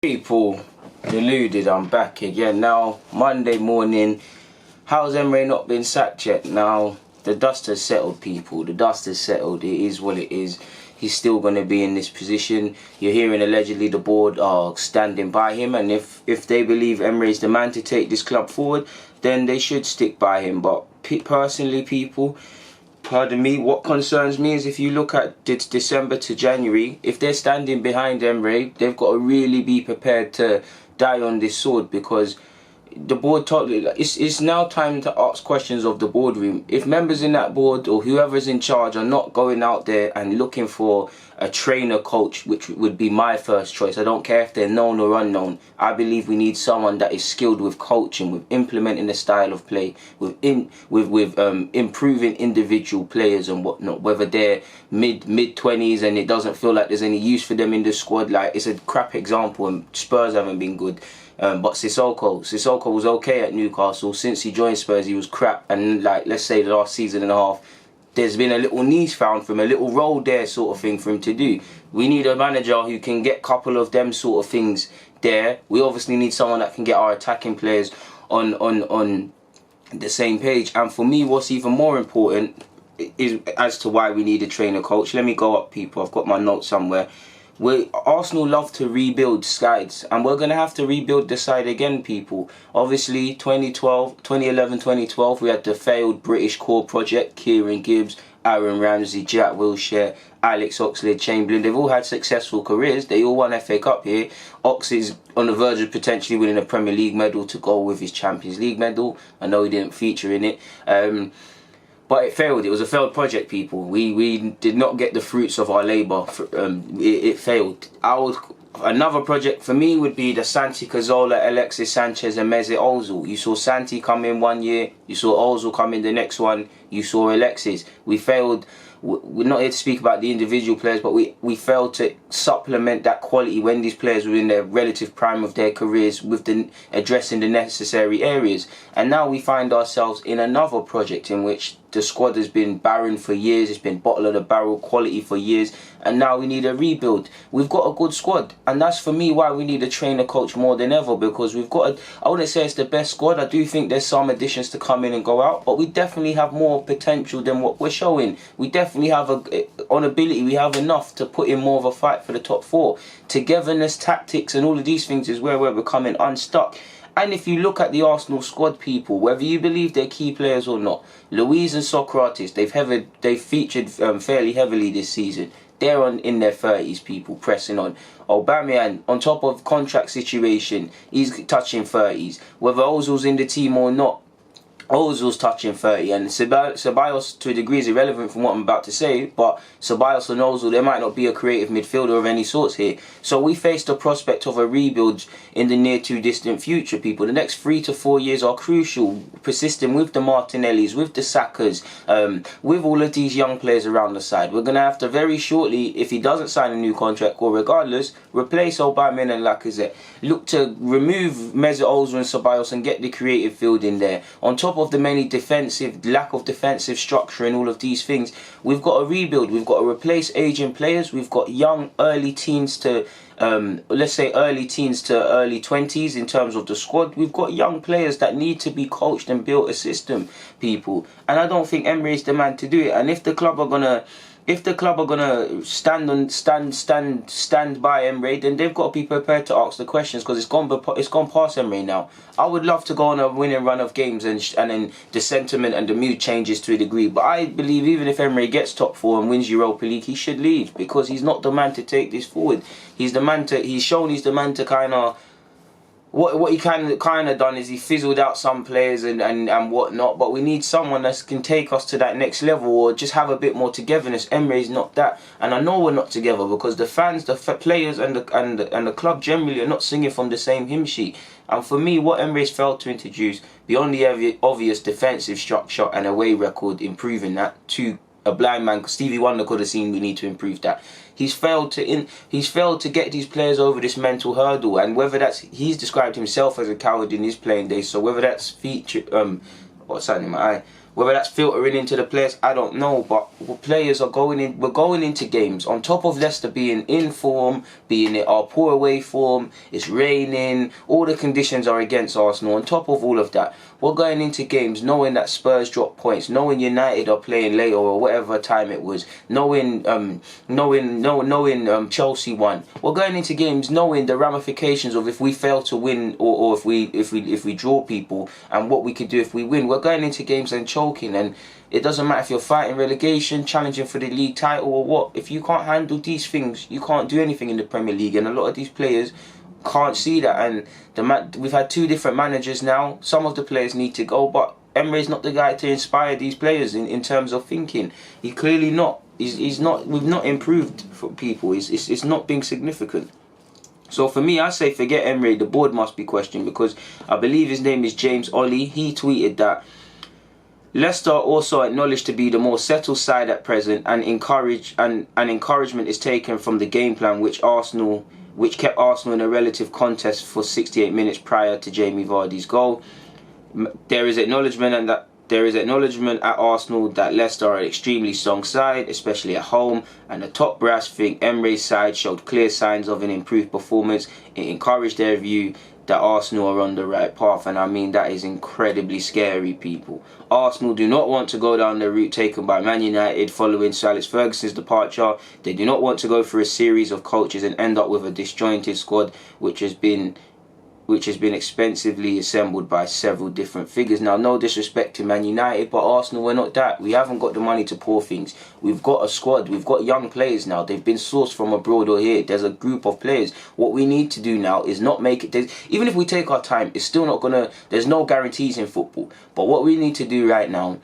People, deluded, I'm back again now. Monday morning. How's Emery not been sacked yet? Now, the dust has settled, people. The dust has settled. It is what it is. He's still going to be in this position. You're hearing allegedly the board are standing by him, and if they believe Emery is the man to take this club forward, then they should stick by him. But personally, people, pardon me, what concerns me is if you look at December to January, if they're standing behind Emery, they've got to really be prepared to die on this sword, because the board totally, it's now time to ask questions of the boardroom. If members in that board or whoever's in charge are not going out there and looking for a trainer coach, which would be my first choice, I don't care if they're known or unknown. I believe we need someone that is skilled with coaching, with implementing the style of play, with improving individual players and whatnot, whether they're mid-20s and it doesn't feel like there's any use for them in the squad. Like, it's a crap example and Spurs haven't been good. But Sissoko was okay at Newcastle. Since he joined Spurs, he was crap. And like, let's say the last season and a half, there's been a little niche found for him, a little role there sort of thing for him to do. We need a manager who can get a couple of them sort of things there. We obviously need someone that can get our attacking players on the same page. And for me, what's even more important is as to why we need a trainer coach. Let me go up, people. I've got my notes somewhere. Arsenal love to rebuild sides, and we're going to have to rebuild the side again, people. Obviously, 2011, 2012, we had the failed British core project. Kieran Gibbs, Aaron Ramsey, Jack Wilshere, Alex Oxlade-Chamberlain. They've all had successful careers. They all won FA Cup here. Ox is on the verge of potentially winning a Premier League medal to go with his Champions League medal. I know he didn't feature in it. But it failed. It was a failed project, people. We did not get the fruits of our labour. It failed. Another project for me would be the Santi Cazorla, Alexis Sanchez and Mesut Ozil. You saw Santi come in one year. You saw Ozil come in the next one. You saw Alexis. We failed. We're not here to speak about the individual players, but we failed to supplement that quality when these players were in their relative prime of their careers with addressing the necessary areas. And now we find ourselves in another project in which the squad has been barren for years. It's been bottle of the barrel quality for years. And now we need a rebuild. We've got a good squad. And that's for me why we need a trainer coach more than ever, because we've got I wouldn't say it's the best squad. I do think there's some additions to come in and go out, but we definitely have more potential than what we're showing. We definitely have on ability, we have enough to put in more of a fight for the top four. Togetherness, tactics and all of these things is where we're becoming unstuck. And if you look at the Arsenal squad, people, whether you believe they're key players or not, Luiz and Socrates, they've featured fairly heavily this season. They're in their 30s, people, pressing on. Aubameyang, on top of contract situation, he's touching 30s. Whether Ozil's in the team or not, Ozil's touching 30, and Ceballos to a degree is irrelevant from what I'm about to say, but Ceballos and Ozil, there might not be a creative midfielder of any sorts here. So we face the prospect of a rebuild in the near to distant future, people. The next 3 to 4 years are crucial, persisting with the Martinellis, with the Sakas, with all of these young players around the side. We're going to have to very shortly, if he doesn't sign a new contract, or regardless, replace Aubameyang and Lacazette. Look to remove Mesut Ozil and Ceballos and get the creative field in there. On top of the many lack of defensive structure and all of these things, we've got to rebuild. We've got to replace aging players. We've got young early teens to let's say early teens to early 20s in terms of the squad. We've got young players that need to be coached and build a system, people. And I don't think Emery is the man to do it. And if the club are gonna stand by Emery, then they've got to be prepared to ask the questions, because it's gone past Emery now. I would love to go on a winning run of games and then the sentiment and the mood changes to a degree. But I believe even if Emery gets top 4 and wins Europa League, he should leave, because he's not the man to take this forward. He's shown he's the man to kind of. What he kind of done is he fizzled out some players and whatnot, but we need someone that can take us to that next level, or just have a bit more togetherness. Emery's not that, and I know we're not together because the fans, the players, and the club generally are not singing from the same hymn sheet. And for me, what Emery's failed to introduce, beyond the obvious defensive structure and away record, improving that to a blind man, because Stevie Wonder could have seen we need to improve that. He's failed to get these players over this mental hurdle, and whether that's, he's described himself as a coward in his playing days, so whether that's what's that in my eye? Whether that's filtering into the players, I don't know. But players are going in. We're going into games on top of Leicester being in form, being in our poor away form. It's raining. All the conditions are against Arsenal. On top of all of that, we're going into games knowing that Spurs drop points, knowing United are playing later or whatever time it was, knowing Chelsea won. We're going into games knowing the ramifications of if we fail to win or if we draw people, and what we could do if we win. We're going into games and choking, and it doesn't matter if you're fighting relegation, challenging for the league title or what. If you can't handle these things, you can't do anything in the Premier League, and a lot of these players can't see that. And we've had 2 different managers now. Some of the players need to go, but Emery's not the guy to inspire these players in terms of thinking. He's clearly not. He's not. We've not improved for people. It's not being significant. So for me, I say forget Emery. The board must be questioned, because I believe his name is James Ollie. He tweeted that Leicester also acknowledged to be the more settled side at present, and encouragement is taken from the game plan which kept Arsenal in a relative contest for 68 minutes prior to Jamie Vardy's goal. There is acknowledgement at Arsenal that Leicester are an extremely strong side, especially at home, and the top brass think Emery's side showed clear signs of an improved performance. It encouraged their view that Arsenal are on the right path, and I mean that is incredibly scary, people. Arsenal do not want to go down the route taken by Man United following Sir Alex Ferguson's departure. They do not want to go through a series of coaches and end up with a disjointed squad which has been expensively assembled by several different figures. Now, no disrespect to Man United, but Arsenal, we're not that. We haven't got the money to pour things. We've got a squad. We've got young players now. They've been sourced from abroad or here. There's a group of players. What we need to do now is not make it... Even if we take our time, it's still not going to... There's no guarantees in football. But what we need to do right now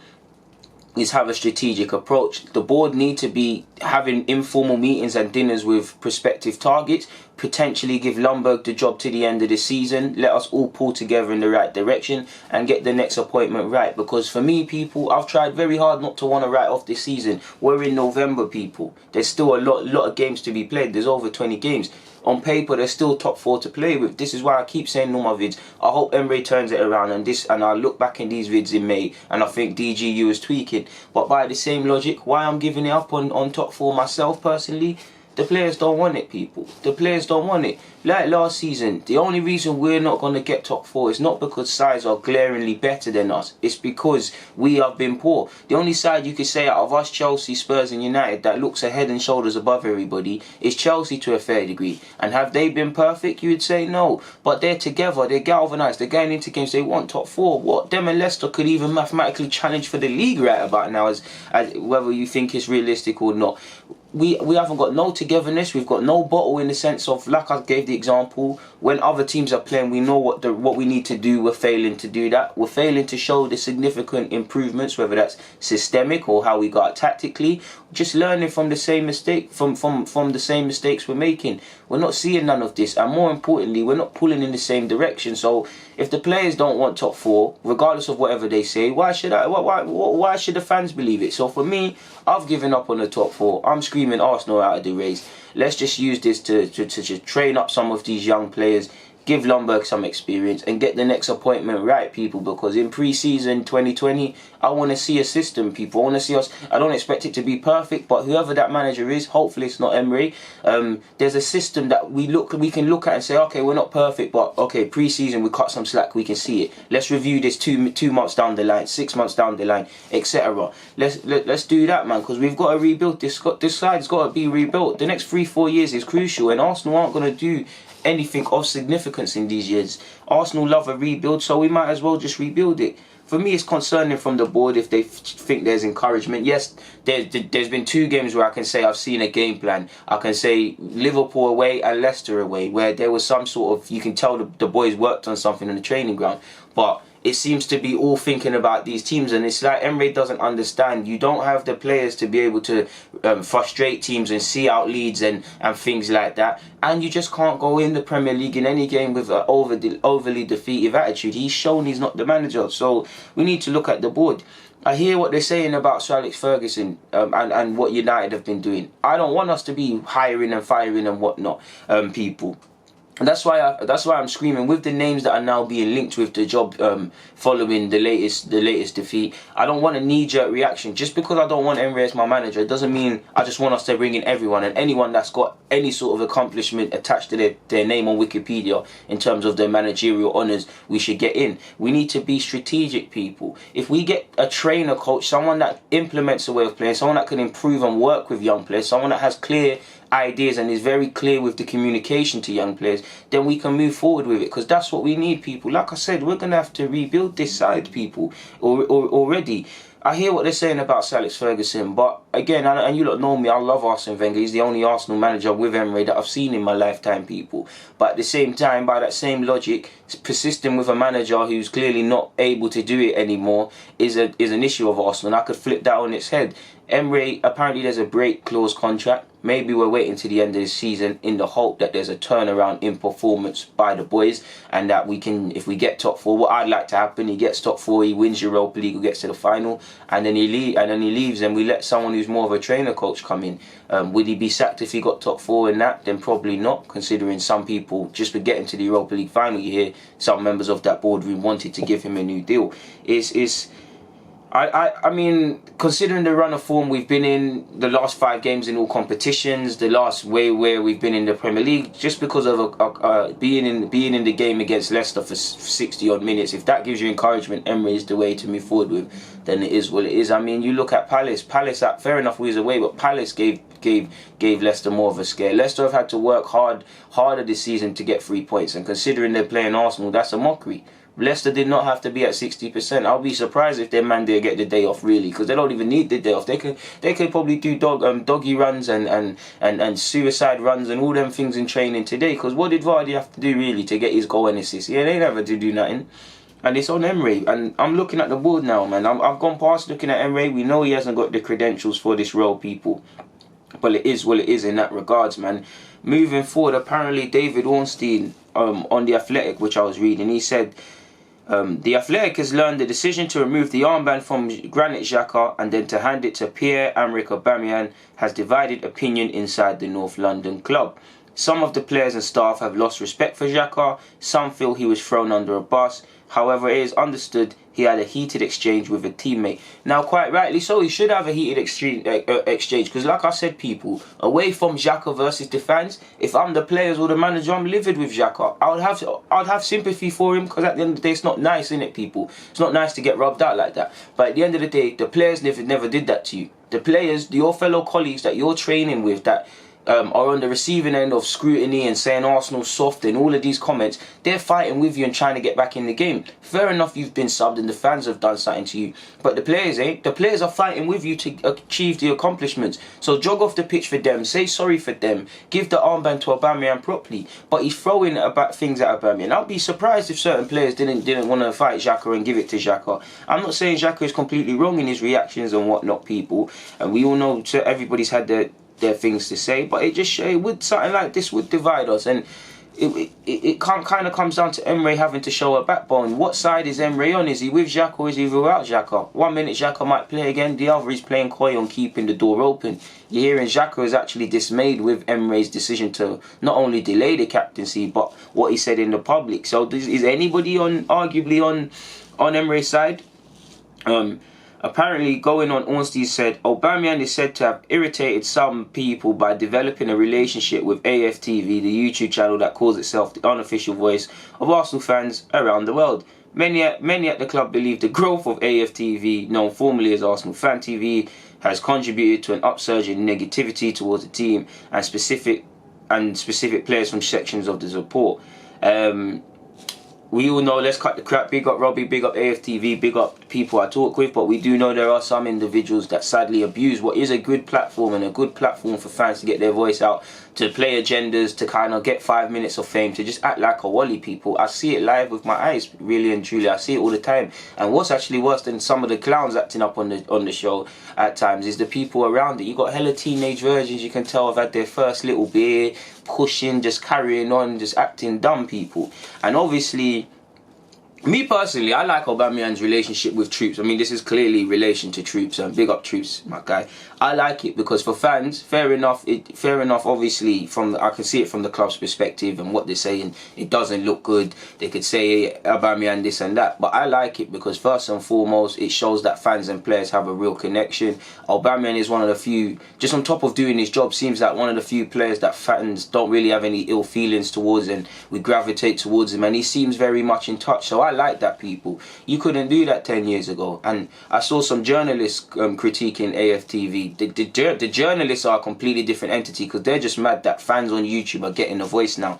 is have a strategic approach. The board need to be having informal meetings and dinners with prospective targets, potentially give Ljungberg the job to the end of the season, let us all pull together in the right direction and get the next appointment right. Because for me, people, I've tried very hard not to want to write off this season. We're in November, people. There's still a lot of games to be played. There's over 20 games. On paper, there's still top 4 to play with. This is why I keep saying in all my vids, I hope Emery turns it around, and I look back in these vids in May and I think DGU is tweaking. But by the same logic, why I'm giving it up on top 4 myself personally, the players don't want it, people. The players don't want it. Like last season, the only reason we're not going to get top 4 is not because sides are glaringly better than us. It's because we have been poor. The only side you could say out of us, Chelsea, Spurs and United, that looks a head and shoulders above everybody is Chelsea to a fair degree. And have they been perfect? You would say no. But they're together. They're galvanised. They're going into games. They want top 4. What? Them and Leicester could even mathematically challenge for the league right about now, as whether you think it's realistic or not. We haven't got no togetherness. We've got no bottle in the sense of, like I gave the example, when other teams are playing, we know what we need to do. We're failing to do that. We're failing to show the significant improvements, whether that's systemic or how we got tactically. Just learning from the same mistake, from the same mistakes we're making. We're not seeing none of this, and more importantly, we're not pulling in the same direction. So if the players don't want top 4, regardless of whatever they say, why should the fans believe it? So for me, I've given up on the top 4. I'm screaming Arsenal out of the race. Let's just use this to train up some of these young players, give Ljungberg some experience and get the next appointment right, people, because in pre-season 2020, I want to see a system, people. I want to see us. I don't expect it to be perfect, but whoever that manager is, hopefully it's not Emery. There's a system that we can look at and say, okay, we're not perfect, but okay, pre-season we cut some slack, we can see it. Let's review this two months down the line, 6 months down the line, etc. Let's do that, man, because we've got to rebuild this side's got to be rebuilt. The next 3-4 years is crucial, and Arsenal aren't going to do anything of significance in these years. Arsenal love a rebuild, so we might as well just rebuild it. For me, it's concerning from the board if they think there's encouragement. Yes, there's been 2 games where I can say I've seen a game plan. I can say Liverpool away and Leicester away, where there was some sort of, you can tell the boys worked on something on the training ground. But it seems to be all thinking about these teams, and it's like Emery doesn't understand. You don't have the players to be able to frustrate teams and see out leads and things like that. And you just can't go in the Premier League in any game with an overly defeative attitude. He's shown he's not the manager, so we need to look at the board. I hear what they're saying about Sir Alex Ferguson and what United have been doing. I don't want us to be hiring and firing and whatnot, people. And that's why I'm screaming with the names that are now being linked with the job following the latest defeat. I don't want a knee-jerk reaction. Just because I don't want Emery as my manager, it doesn't mean I just want us to bring in everyone and anyone that's got any sort of accomplishment attached to their name on Wikipedia in terms of their managerial honours. We should get in. We need to be strategic, people. If we get a trainer, coach, someone that implements a way of playing, someone that can improve and work with young players, someone that has clear ideas and is very clear with the communication to young players, then we can move forward with it, because that's what we need, people. Like I said, we're gonna have to rebuild this side, people, or already. I hear what they're saying about Sir Alex Ferguson, but again, and you lot know me, I love Arsene Wenger. He's the only Arsenal manager with Emery that I've seen in my lifetime, people. But at the same time, by that same logic, persisting with a manager who's clearly not able to do it anymore is an issue of Arsenal, and I could flip that on its head. Emery, apparently there's a break clause contract. Maybe we're waiting to the end of the season in the hope that there's a turnaround in performance by the boys, and that we can, if we get top four, what I'd like to happen, he gets top four, he wins Europa League, or gets to the final, and then he leaves, and we let someone who's more of a trainer coach come in. Would he be sacked if he got top four in that? Then probably not, considering some people, just for getting to the Europa League final, you hear some members of that boardroom wanted to give him a new deal. I mean, considering the run of form we've been in, the last 5 games in all competitions, the last way where we've been in the Premier League, just because of being in the game against Leicester for 60 odd minutes, if that gives you encouragement, Emery is the way to move forward with, then it is what it is. I mean, you look at Palace, fair enough, we was away, but Palace gave Leicester more of a scare. Leicester have had to work harder this season to get 3 points, and considering they're playing Arsenal, that's a mockery. Leicester did not have to be at 60%. I'll be surprised if their man did get the day off, really, because they don't even need the day off. They could probably do doggy runs and suicide runs and all them things in training today. Because what did Vardy have to do really to get his goal and assist? Yeah, they never did do nothing. And it's on Emery. And I'm looking at the board now, man. I've gone past looking at Emery. We know he hasn't got the credentials for this role, people. But it is what it is in that regards, man. Moving forward, apparently David Ornstein on The Athletic, which I was reading, he said, The Athletic has learned the decision to remove the armband from Granit Xhaka and then to hand it to Pierre-Emerick Aubameyang has divided opinion inside the North London club. Some of the players and staff have lost respect for Xhaka. Some feel he was thrown under a bus. However, it is understood he had a heated exchange with a teammate. Now, quite rightly so, he should have a heated exchange, because like I said, people, away from Xhaka versus the fans, if I'm the players or the manager, I'm livid with Xhaka. I'd have sympathy for him, because at the end of the day, it's not nice, innit, people? It's not nice to get rubbed out like that. But at the end of the day, the players never did that to you. The players, your fellow colleagues that you're training with, that are on the receiving end of scrutiny and saying Arsenal's soft and all of these comments, they're fighting with you and trying to get back in the game. Fair enough, you've been subbed and the fans have done something to you, but the players ain't. The players are fighting with you to achieve the accomplishments. So jog off the pitch for them, say sorry for them, give the armband to Aubameyang properly. But he's throwing about things at Aubameyang. I'd be surprised if certain players didn't want to fight Xhaka and give it to Xhaka. I'm not saying Xhaka is completely wrong in his reactions and whatnot, people, and we all know everybody's had their things to say, but something like this would divide us, and it kind of comes down to Emery having to show a backbone. What side is Emery on? Is he with Xhaka or is he without Xhaka? 1 minute Xhaka might play again, the other is playing coy on keeping the door open. You're hearing Xhaka is actually dismayed with Emery's decision to not only delay the captaincy, but what he said in the public. So is anybody arguably on Emery's side? Apparently, going on, Ornstein said, Aubameyang is said to have irritated some people by developing a relationship with AFTV, the YouTube channel that calls itself the unofficial voice of Arsenal fans around the world. Many at the club believe the growth of AFTV, known formerly as Arsenal Fan TV, has contributed to an upsurge in negativity towards the team and specific players from sections of the support. We all know, let's cut the crap, big up Robbie, big up AFTV, big up people I talk with, but we do know there are some individuals that sadly abuse what is a good platform, and a good platform for fans to get their voice out, to play agendas, to kind of get 5 minutes of fame, to just act like a wally, people. I see it live with my eyes, really and truly. I see it all the time. And what's actually worse than some of the clowns acting up on the show at times is the people around it. You got hella teenage virgins, you can tell, have had their first little beer, pushing, just carrying on, just acting dumb, people. And obviously, Me personally, I like Aubameyang's relationship with Troops. I mean, this is clearly relation to Troops, and big up Troops, my guy. I like it because for fans, fair enough. Obviously, I can see it from the club's perspective and what they're saying. It doesn't look good. They could say Aubameyang this and that, but I like it because first and foremost, it shows that fans and players have a real connection. Aubameyang is one of the few, just on top of doing his job, seems like one of the few players that fans don't really have any ill feelings towards, and we gravitate towards him. And he seems very much in touch. So I like that, people. You couldn't do that 10 years ago. And I saw some journalists critiquing AFTV. The journalists are a completely different entity because they're just mad that fans on YouTube are getting a voice now.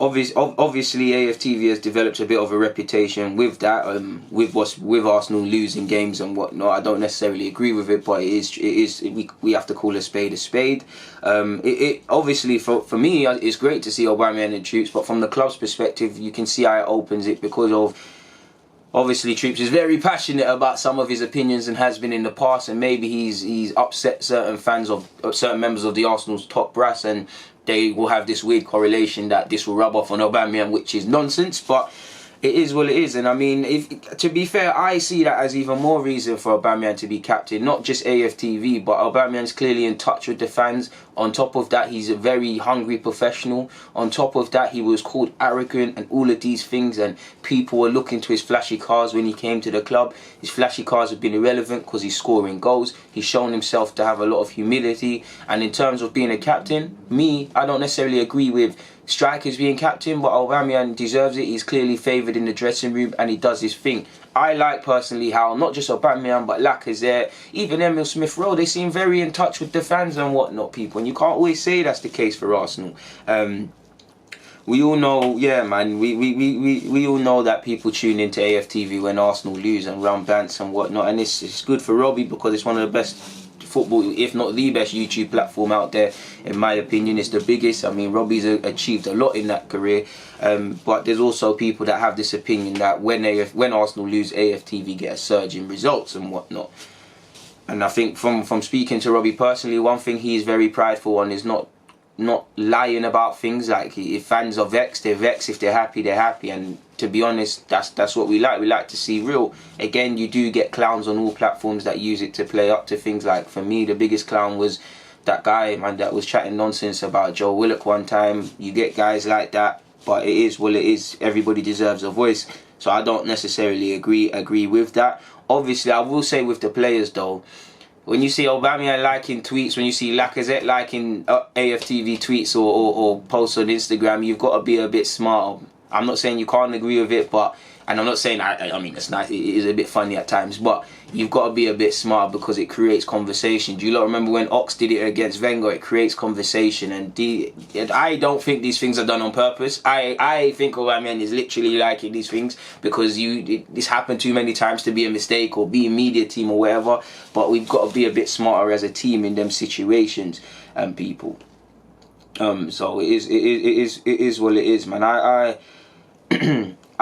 Obviously, AFTV has developed a bit of a reputation with that, with Arsenal losing games and whatnot. I don't necessarily agree with it, but we have to call a spade a spade. Obviously for me, it's great to see Aubameyang and Troops, but from the club's perspective, you can see how it opens it because of. Obviously, Troops is very passionate about some of his opinions and has been in the past, and maybe he's upset certain fans of certain members of the Arsenal's top brass, and they will have this weird correlation that this will rub off on Aubameyang, which is nonsense, but it is what it is. And I mean, to be fair, I see that as even more reason for Aubameyang to be captain, not just AFTV, but Aubameyang's clearly in touch with the fans. On top of that, he's a very hungry professional. On top of that, he was called arrogant and all of these things, and people were looking to his flashy cars when he came to the club. His flashy cars have been irrelevant because he's scoring goals. He's shown himself to have a lot of humility. And in terms of being a captain, I don't necessarily agree with strikers being captain, but Aubameyang deserves it. He's clearly favoured in the dressing room and he does his thing. I like personally how not just Aubameyang but Lacazette, even Emile Smith-Rowe, they seem very in touch with the fans and whatnot, people. And you can't always say that's the case for Arsenal. We all know, yeah, man, we all know that people tune into AFTV when Arsenal lose and run bants and whatnot. And it's good for Robbie because it's one of the best football, if not the best YouTube platform out there. In my opinion, it's the biggest. I mean, Robbie's achieved a lot in that career, but there's also people that have this opinion that when Arsenal lose, AFTV get a surge in results and whatnot. And I think from speaking to Robbie personally, one thing he's very prideful on is not lying about things. Like, if fans are vexed, they're vexed. If they're happy, they're happy. And to be honest, that's what we like. We like to see real. Again, you do get clowns on all platforms that use it to play up to things. Like, for me, the biggest clown was that guy, man, that was chatting nonsense about Joe Willock one time. You get guys like that, but it is what it is. Everybody deserves a voice. So I don't necessarily agree with that. Obviously, I will say with the players though, when you see Aubameyang liking tweets, when you see Lacazette liking AFTV tweets or posts on Instagram, you've got to be a bit smart. I'm not saying you can't agree with it, and I'm not saying, I mean, it's nice, it is a bit funny at times, but you've got to be a bit smart because it creates conversation. Do you lot remember when Ox did it against Wenger? It creates conversation, and I don't think these things are done on purpose. I think Aubameyang is literally liking these things because this happened too many times to be a mistake or be a media team or whatever, but we've got to be a bit smarter as a team in them situations, people. So it is what it is, man.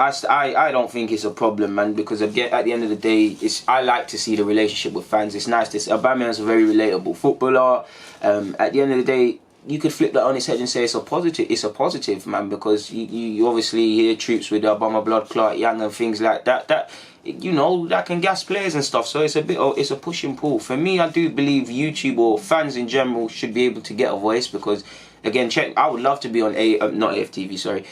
I don't think it's a problem, man, because at the end of the day, I like to see the relationship with fans. It's nice to see. Aubameyang's a very relatable footballer. At the end of the day, you could flip that on his head and say it's a positive. It's a positive, man, because you obviously hear Troops with Obama blood clot Young and things like that. That, you know, that can gas players and stuff. So it's a push and pull. For me, I do believe YouTube or fans in general should be able to get a voice because. Again, I would love to be on not AFTV, sorry,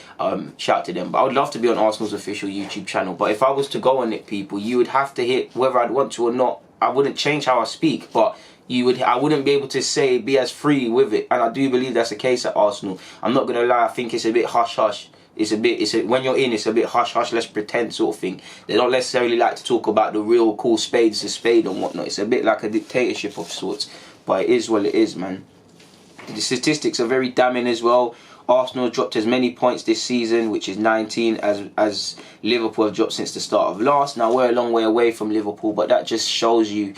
shout to them, but I would love to be on Arsenal's official YouTube channel. But if I was to go on it, people, you would have to hit, whether I'd want to or not, I wouldn't change how I speak, but I wouldn't be able to be as free with it. And I do believe that's the case at Arsenal. I'm not going to lie, I think it's a bit hush-hush. When you're in, it's a bit hush-hush, let's pretend sort of thing. They don't necessarily like to talk about the real cool spades to spade and whatnot. It's a bit like a dictatorship of sorts. But it is what it is, man. The statistics are very damning as well. Arsenal dropped as many points this season, which is 19, as Liverpool have dropped since the start of last. Now, we're a long way away from Liverpool, but that just shows you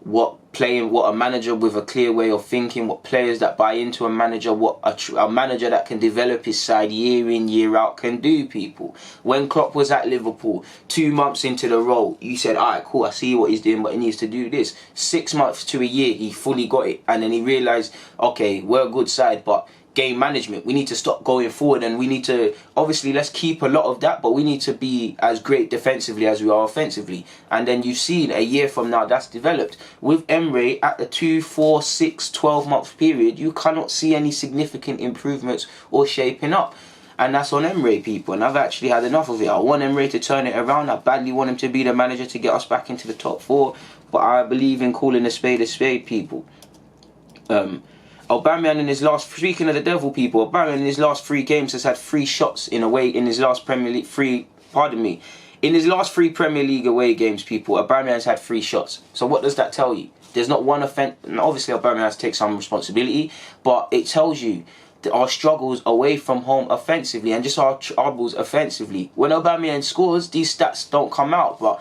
what a manager with a clear way of thinking, what players that buy into a manager, what a manager that can develop his side year in, year out can do, people. When Klopp was at Liverpool, 2 months into the role, you said, alright, cool, I see what he's doing, but he needs to do this. 6 months to a year, he fully got it. And then he realised, okay, we're a good side, but game management. We need to stop going forward, and we need to, obviously, let's keep a lot of that, but we need to be as great defensively as we are offensively. And then you've seen a year from now that's developed. With Emery, at the 2, 4, 6, 12-month period, you cannot see any significant improvements or shaping up. And that's on Emery, people. And I've actually had enough of it. I want Emery to turn it around. I badly want him to be the manager to get us back into the top 4. But I believe in calling a spade, people. Aubameyang in his last, speaking of the devil, people, Aubameyang in his last 3 games has had 3 shots in his last Premier League, in his last 3 Premier League away games, people, Aubameyang's had 3 shots. So what does that tell you? There's not one offence, and obviously Aubameyang has to take some responsibility, but it tells you that our struggles away from home offensively and just our troubles offensively. When Aubameyang scores, these stats don't come out, but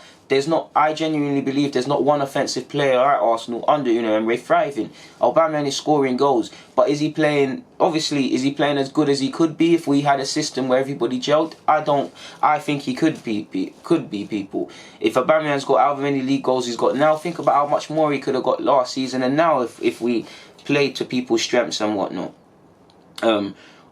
I genuinely believe there's not one offensive player at Arsenal under Emery thriving. Aubameyang is scoring goals, but is he playing as good as he could be if we had a system where everybody gelled? I think he could be people. If Aubameyang's got however many league goals he's got now, think about how much more he could have got last season and now if we played to people's strengths and whatnot.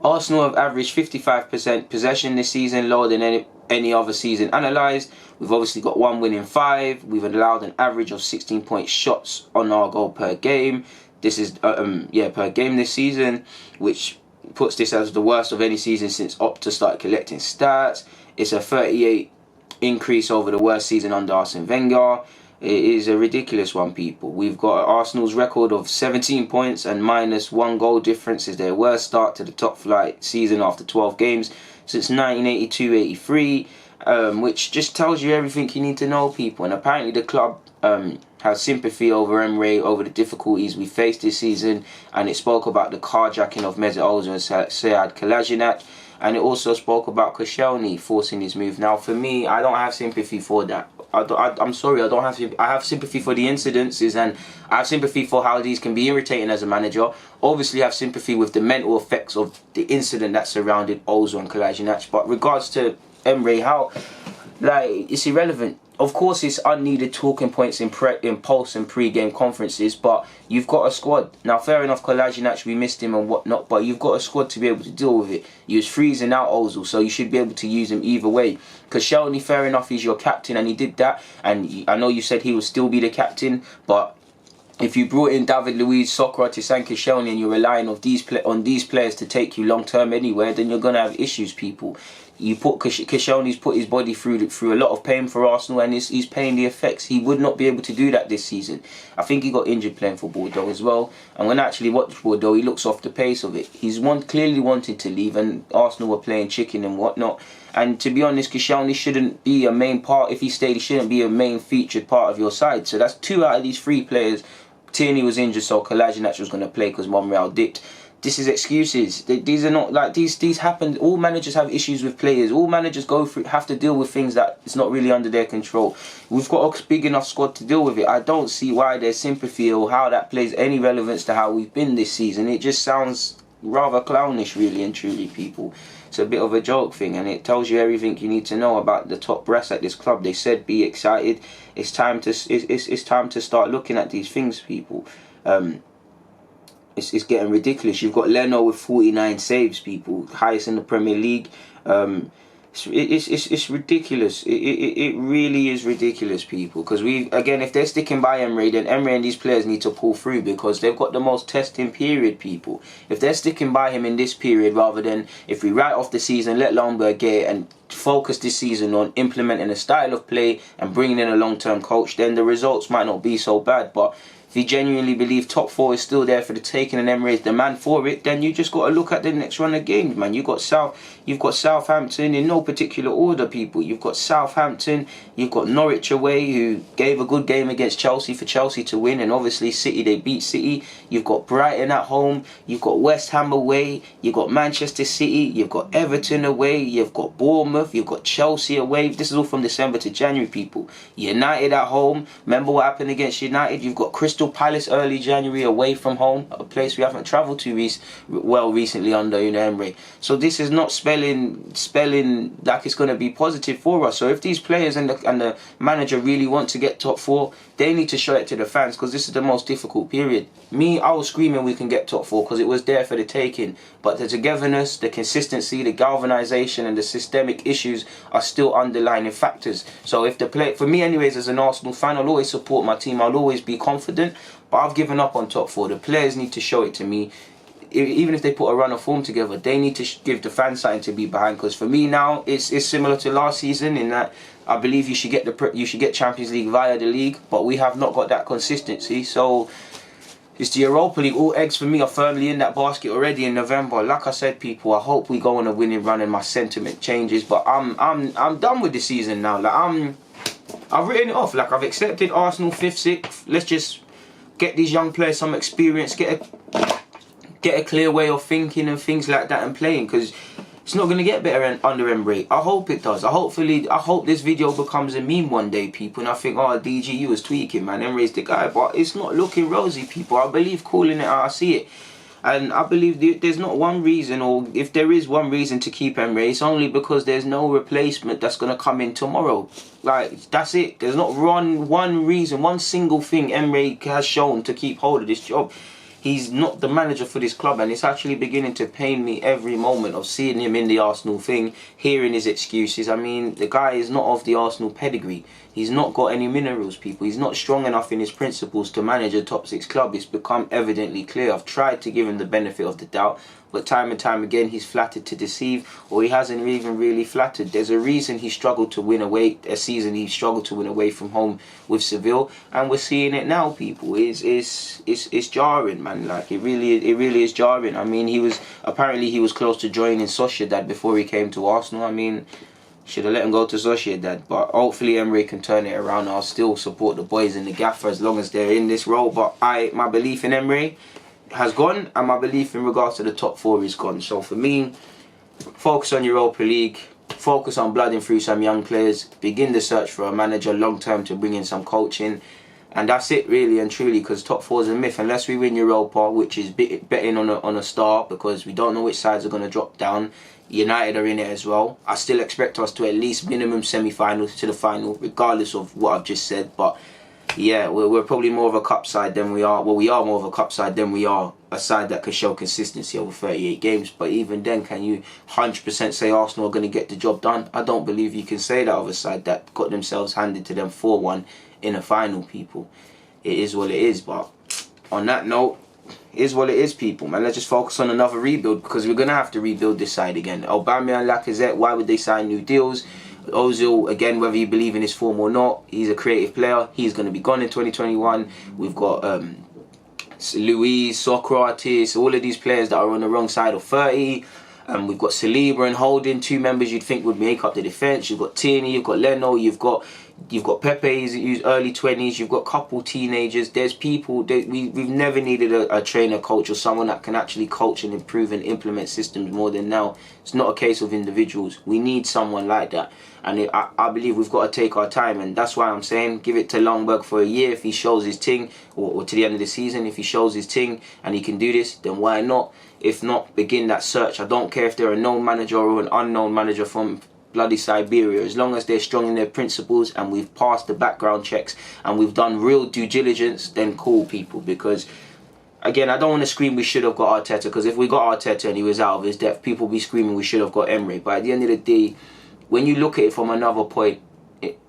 Arsenal have averaged 55% possession this season, lower than any other season analysed. We've obviously got 1 win in 5. We've allowed an average of 16 shots on our goal per game. This is per game this season, which puts this as the worst of any season since Opta started collecting stats. It's a 38 increase over the worst season under Arsene Wenger. It is a ridiculous one, people. We've got Arsenal's record of 17 points and -1 goal difference is their worst start to the top flight season after 12 games since 1982-83, which just tells you everything you need to know, people. And apparently the club has sympathy over Emery, over the difficulties we faced this season, and it spoke about the carjacking of Mesut Ozil and Sead Kolasinac, and it also spoke about Koscielny forcing his move. Now, for me, I don't have sympathy for that. I'm sorry, I have sympathy for the incidences, and I have sympathy for how these can be irritating as a manager. Obviously, I have sympathy with the mental effects of the incident that surrounded Ozil and Kolasinac. But regards to Emery, it's irrelevant. Of course, it's unneeded talking points in post and pre-game conferences, but you've got a squad. Now, fair enough, Kolasinac, we missed him and whatnot, but you've got a squad to be able to deal with it. He was freezing out Ozil, so you should be able to use him either way. Koscielny, fair enough, he's your captain, and he did that. And I know you said he will still be the captain, but if you brought in David Luiz, Socrates and Koscielny and you're relying on these players to take you long-term anywhere, then you're going to have issues, people. Koscielny's put his body through a lot of pain for Arsenal, and he's paying the effects. He would not be able to do that this season. I think he got injured playing for Bordeaux as well. And when I actually watched Bordeaux, he looks off the pace of it. He's clearly wanted to leave, and Arsenal were playing chicken and whatnot. And to be honest, Koscielny shouldn't be a main part. If he stayed, he shouldn't be a main featured part of your side. So that's 2 out of these 3 players. Tierney was injured, so Kolasinac was going to play because Monreal dipped. This is excuses. These are not like these happen. All managers have issues with players. All managers have to deal with things that it's not really under their control. We've got a big enough squad to deal with it. I don't see why there's sympathy or how that plays any relevance to how we've been this season. It just sounds rather clownish, really and truly, people. It's a bit of a joke thing, and it tells you everything you need to know about the top brass at this club. They said be excited. It's time to start looking at these things, people. It's getting ridiculous. You've got Leno with 49 saves, people, highest in the Premier League. It's ridiculous. It really is ridiculous, people. Because if they're sticking by Emery, then Emery and these players need to pull through because they've got the most testing period, people. If they're sticking by him in this period, rather than if we write off the season, let Lombard get it and focus this season on implementing a style of play and bringing in a long-term coach, then the results might not be so bad. But if you genuinely believe top 4 is still there for the taking and Emery is the man for it, then you just got to look at the next run of games, man. You've got Southampton in no particular order, people. You've got Southampton, you've got Norwich away, who gave a good game against Chelsea for Chelsea to win, and obviously City, they beat City. You've got Brighton at home, you've got West Ham away, you've got Manchester City, you've got Everton away, you've got Bournemouth, you've got Chelsea away. This is all from December to January, people. United at home, remember what happened against United? You've got Crystal Crystal Palace early January away from home, a place we haven't travelled to recently under Emery. So this is not spelling like it's going to be positive for us. So if these players and the manager really want to get top 4, they need to show it to the fans, because this is the most difficult period. I was screaming we can get top 4 because it was there for the taking. But the togetherness, the consistency, the galvanisation and the systemic issues are still underlying factors. So if the play, for me anyways, as an Arsenal fan, I'll always support my team. I'll always be confident. But I've given up on top 4. The players need to show it to me. Even if they put a run of form together, they need to give the fans something to be behind. Because for me now, it's similar to last season in that I believe you should get Champions League via the league, but we have not got that consistency. So it's the Europa League. All eggs for me are firmly in that basket already in November. Like I said, people, I hope we go on a winning run and my sentiment changes. But I'm done with the season now. Like I've written it off. Like I've accepted Arsenal 5th, 6th. Let's just get these young players some experience, get a clear way of thinking and things like that and playing, because it's not going to get better under Emery. I hope it does. I hope this video becomes a meme one day, people, and I think, oh, DG, you was tweaking, man. Emery's the guy. But it's not looking rosy, people. I believe calling it how I see it. And I believe there's not one reason, or if there is one reason to keep Emery, it's only because there's no replacement that's going to come in tomorrow. Like, that's it. There's not one reason, one single thing Emery has shown to keep hold of this job. He's not the manager for this club, and it's actually beginning to pain me every moment of seeing him in the Arsenal thing, hearing his excuses. I mean, the guy is not of the Arsenal pedigree. He's not got any minerals, people. He's not strong enough in his principles to manage a top 6 club. It's become evidently clear. I've tried to give him the benefit of the doubt, but time and time again he's flattered to deceive, or he hasn't even really flattered. There's a reason he struggled to win away, a season he struggled to win away from home with Seville, and we're seeing it now, people. It's jarring, man. Like it really is jarring. I mean, apparently he was close to joining Sociedad before he came to Arsenal. I mean, should have let him go to Sociedad, but hopefully Emery can turn it around. I'll still support the boys in the gaffer as long as they're in this role, but my belief in Emery has gone, and my belief in regards to the top 4 is gone. So for me, focus on Europa League, focus on blooding through some young players, begin the search for a manager long term to bring in some coaching, and that's it really and truly, because top 4 is a myth unless we win Europa, which is betting on a star, because we don't know which sides are going to drop down. United are in it as well. I still expect us to at least minimum semi-finals to the final, regardless of what I've just said. But yeah, we're probably more of a cup side than we are. Well, we are more of a cup side than we are a side that can show consistency over 38 games. But even then, can you 100% say Arsenal are going to get the job done? I don't believe you can say that of a side that got themselves handed to them 4-1 in a final, people. It is what it is. But on that note, it is what it is, people, man. Let's just focus on another rebuild, because we're going to have to rebuild this side again. Aubameyang, Lacazette, why would they sign new deals? Ozil, again, whether you believe in his form or not, he's a creative player. He's going to be gone in 2021. We've got Luis, Socrates, all of these players that are on the wrong side of 30. We've got Saliba and Holding, 2 members you'd think would make up the defence. You've got Tierney, you've got Leno, you've got Pepe, who's early 20s. You've got a couple teenagers. There's people that we've never needed a trainer, coach, or someone that can actually coach and improve and implement systems more than now. It's not a case of individuals. We need someone like that, and I believe we've got to take our time, and that's why I'm saying give it to Longberg for a year. If he shows his ting, or to the end of the season, if he shows his ting and he can do this, then why not? If not, begin that search. I don't care if they're a known manager or an unknown manager from bloody Siberia, as long as they're strong in their principles and we've passed the background checks and we've done real due diligence, then cool, people. Because again, I don't want to scream we should have got Arteta, because if we got Arteta and he was out of his depth, people be screaming we should have got Emery. But at the end of the day, when you look at it from another point,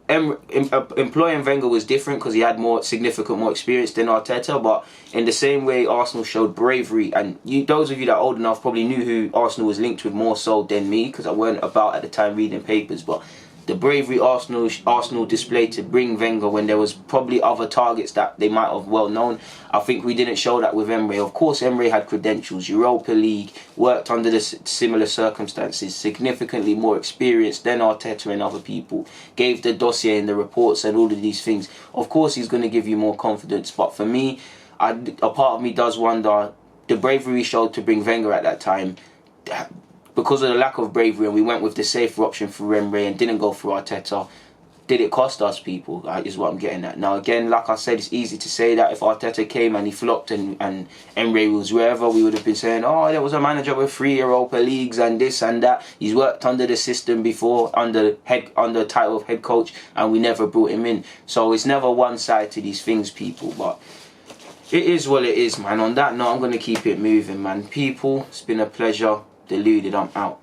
employing Wenger was different because he had more experience than Arteta. But in the same way, Arsenal showed bravery, and those of you that are old enough probably knew who Arsenal was linked with more so than me, because I weren't about at the time reading papers. But the bravery Arsenal displayed to bring Wenger when there was probably other targets that they might have well known, I think we didn't show that with Emery. Of course, Emery had credentials, Europa League, worked under the similar circumstances, significantly more experienced than Arteta and other people, gave the dossier and the reports and all of these things. Of course, he's going to give you more confidence. But for me, a part of me does wonder, the bravery he showed to bring Wenger at that time, because of the lack of bravery, and we went with the safer option for Emery and didn't go for Arteta, did it cost us, people? Is what I'm getting at. Now, again, like I said, it's easy to say that if Arteta came and he flopped and Emery was wherever, we would have been saying, oh, there was a manager with 3 Europa Leagues and this and that. He's worked under the system before, under the title of head coach, and we never brought him in. So it's never one side to these things, people. But it is what it is, man. On that note, I'm going to keep it moving, man. People, it's been a pleasure. Deluded, I'm out.